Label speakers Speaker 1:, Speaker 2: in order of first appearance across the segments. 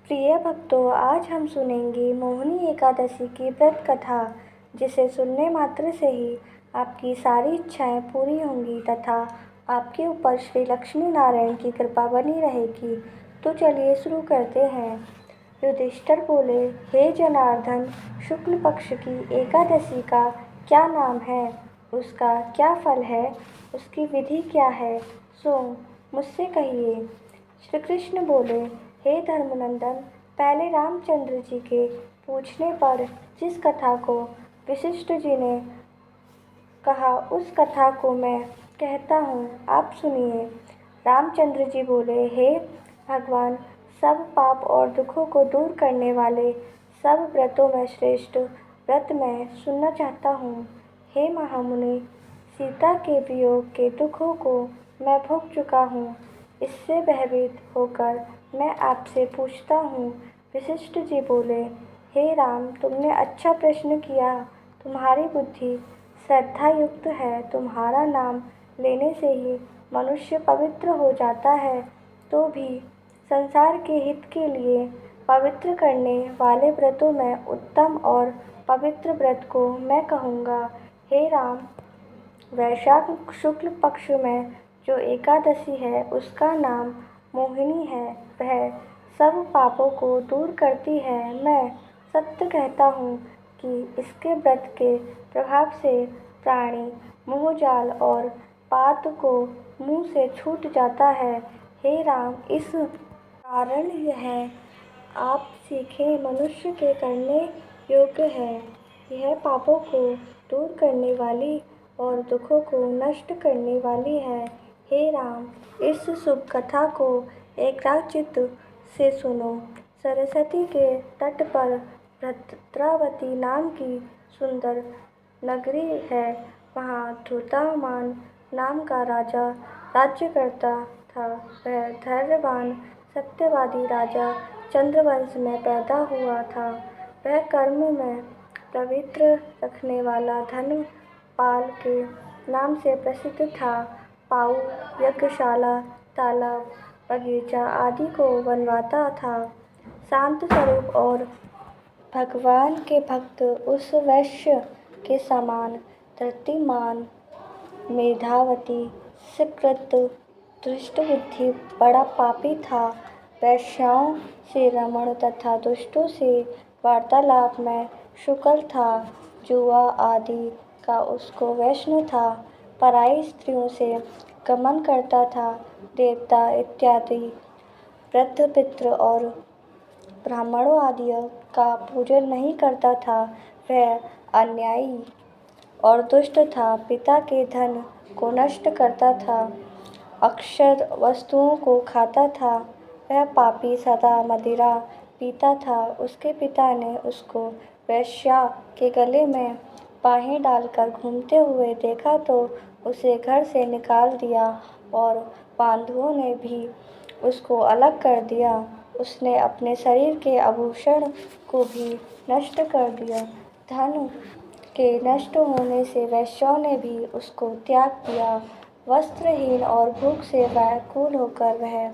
Speaker 1: प्रिय भक्तों, आज हम सुनेंगे मोहिनी एकादशी की व्रत कथा, जिसे सुनने मात्र से ही आपकी सारी इच्छाएं पूरी होंगी तथा आपके ऊपर श्री लक्ष्मी नारायण की कृपा बनी रहेगी। तो चलिए शुरू करते हैं। युधिष्ठिर बोले, हे जनार्दन, शुक्ल पक्ष की एकादशी का क्या नाम है, उसका क्या फल है, उसकी विधि क्या है, सो मुझसे कहिए। श्री कृष्ण बोले, हे धर्मनंदन, पहले रामचंद्र जी के पूछने पर जिस कथा को वशिष्ठ जी ने कहा, उस कथा को मैं कहता हूँ, आप सुनिए। रामचंद्र जी बोले, हे भगवान, सब पाप और दुखों को दूर करने वाले सब व्रतों में श्रेष्ठ व्रत मैं सुनना चाहता हूँ। हे महामुनि, सीता के वियोग के दुखों को मैं भोग चुका हूँ। इससे भयभीत होकर मैं आपसे पूछता हूँ। वशिष्ठ जी बोले, हे राम, तुमने अच्छा प्रश्न किया। तुम्हारी बुद्धि श्रद्धा युक्त है। तुम्हारा नाम लेने से ही मनुष्य पवित्र हो जाता है, तो भी संसार के हित के लिए पवित्र करने वाले व्रतों में उत्तम और पवित्र व्रत को मैं कहूँगा। हे राम, वैशाख शुक्ल पक्ष में जो एकादशी है, उसका नाम मोहिनी है। वह सब पापों को दूर करती है। मैं सत्य कहता हूँ कि इसके व्रत के प्रभाव से प्राणी मोहजाल और पात को मुँह से छूट जाता है। हे राम, इस कारण यह आप सीखे मनुष्य के करने योग्य है। यह पापों को दूर करने वाली और दुखों को नष्ट करने वाली है। हे राम, इस शुभ कथा को एकाग्रचित्त से सुनो। सरस्वती के तट पर भद्रावती नाम की सुंदर नगरी है। वहाँ ध्रुतामान नाम का राजा राज्य करता था। वह धैर्यवान सत्यवादी राजा चंद्रवंश में पैदा हुआ था। वह कर्म में पवित्र रखने वाला धनपाल के नाम से प्रसिद्ध था। पाऊ यज्ञशाला, तालाब, बगीचा आदि को बनवाता था। शांत स्वरूप और भगवान के भक्त उस वैश्य के समान धृतिमान, मेधावती, सुकृत, दुष्ट बुद्धि बड़ा पापी था। वैश्याओं से रमण तथा दुष्टों से वार्तालाप में शुक्ल था। जुआ आदि का उसको व्यसन था। पराई स्त्रियों से गमन करता था। देवता इत्यादि वृद्ध पितृ और ब्राह्मणों आदि का पूजन नहीं करता था। वह अन्यायी और दुष्ट था। पिता के धन को नष्ट करता था। अक्षर वस्तुओं को खाता था। वह पापी सदा मदिरा पीता था। उसके पिता ने उसको वेश्या के गले में बाहें डालकर घूमते हुए देखा तो उसे घर से निकाल दिया और बांधुओं ने भी उसको अलग कर दिया। उसने अपने शरीर के आभूषण को भी नष्ट कर दिया। धन के नष्ट होने से वैश्यों ने भी उसको त्याग दिया। वस्त्रहीन और भूख से व्याकुल होकर वह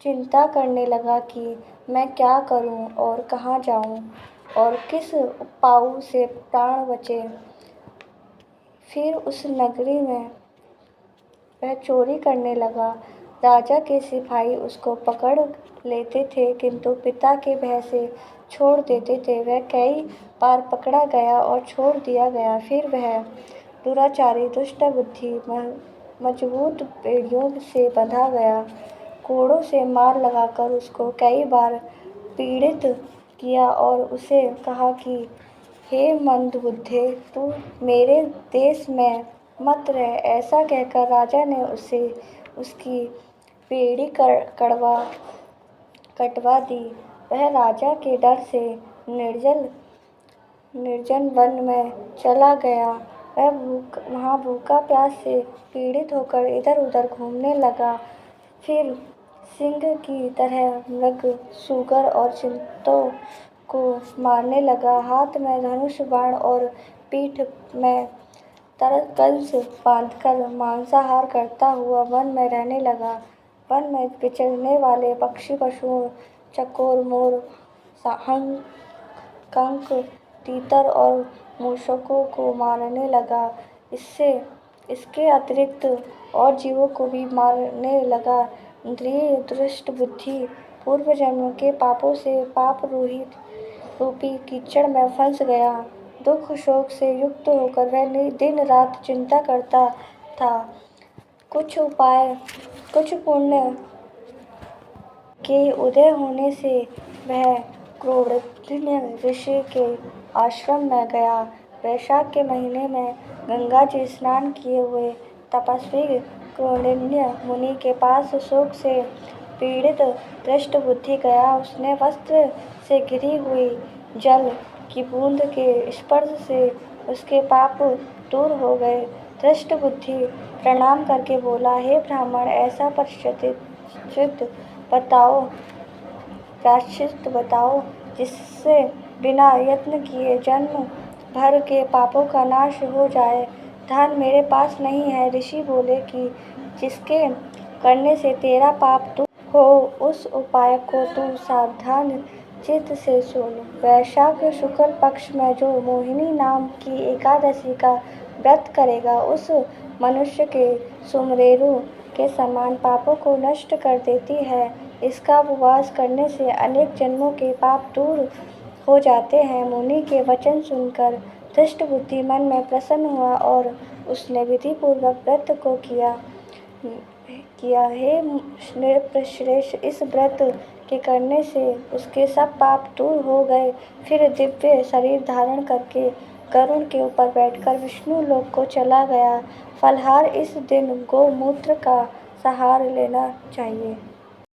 Speaker 1: चिंता करने लगा कि मैं क्या करूं और कहाँ जाऊं और किस उपाय से प्राण बचे। फिर उस नगरी में वह चोरी करने लगा। राजा के सिपाही उसको पकड़ लेते थे, किंतु पिता के भय से छोड़ देते थे। वह कई बार पकड़ा गया और छोड़ दिया गया। फिर वह दुराचारी, दुष्ट बुद्धि, मजबूत बेड़ियों से बंधा गया। कोड़ों से मार लगाकर उसको कई बार पीड़ित किया और उसे कहा कि हे मंदबुद्धे, तू मेरे देश में मत रह। ऐसा कहकर राजा ने उसे उसकी बेड़ी कटवा दी। वह राजा के डर से निर्जन वन में चला गया। वह वहाँ भूखा प्यास से पीड़ित होकर इधर उधर घूमने लगा। फिर सिंह की तरह मृग, सूगर और चिंटों को मारने लगा। हाथ में धनुष बाण और पीठ में तरकल्स बांधकर मांसाहार करता हुआ वन में रहने लगा। वन में विचरने वाले पक्षी पशुओं, चकोर, मोर, हंस, कंक, तीतर और मूषकों को मारने लगा। इसके अतिरिक्त और जीवों को भी मारने लगा। इंद्रिय दुष्ट बुद्धि पूर्व जन्म के पापों से पाप रूपी कीचड़ में फंस गया। दुख शोक से युक्त होकर वह दिन रात चिंता करता था। कुछ पुण्य के उदय होने से वह क्रोधन्य ऋषि के आश्रम में गया। वैशाख के महीने में गंगा जी स्नान किए हुए तपस्वी क्रोधन्य मुनि के पास शोक से पीड़ित दृष्ट बुद्धि गया। उसने वस्त्र से गिरी हुई जल की बूंद के स्पर्श से उसके पाप दूर हो गए। दृष्ट बुद्धि प्रणाम करके बोला, हे ब्राह्मण, ऐसा प्रायश्चित बताओ जिससे बिना यत्न किए जन्म भर के पापों का नाश हो जाए। धन मेरे पास नहीं है। ऋषि बोले कि जिसके करने से तेरा पाप दूर हो उस उपाय को तू सावधान चित्त से सुन। वैशाख शुक्ल पक्ष में जो मोहिनी नाम की एकादशी का व्रत करेगा उस मनुष्य के सुमेरु के समान पापों को नष्ट कर देती है। इसका उपवास करने से अनेक जन्मों के पाप दूर हो जाते हैं। मुनि के वचन सुनकर दृष्ट बुद्धि मन में प्रसन्न हुआ और उसने विधि पूर्वक व्रत को किया। हे नृपश्रेष्ठ, इस व्रत के करने से उसके सब पाप दूर हो गए। फिर दिव्य शरीर धारण करके गरुड़ के ऊपर बैठकर विष्णु लोक को चला गया। फलहार इस दिन गौमूत्र का सहारा लेना चाहिए।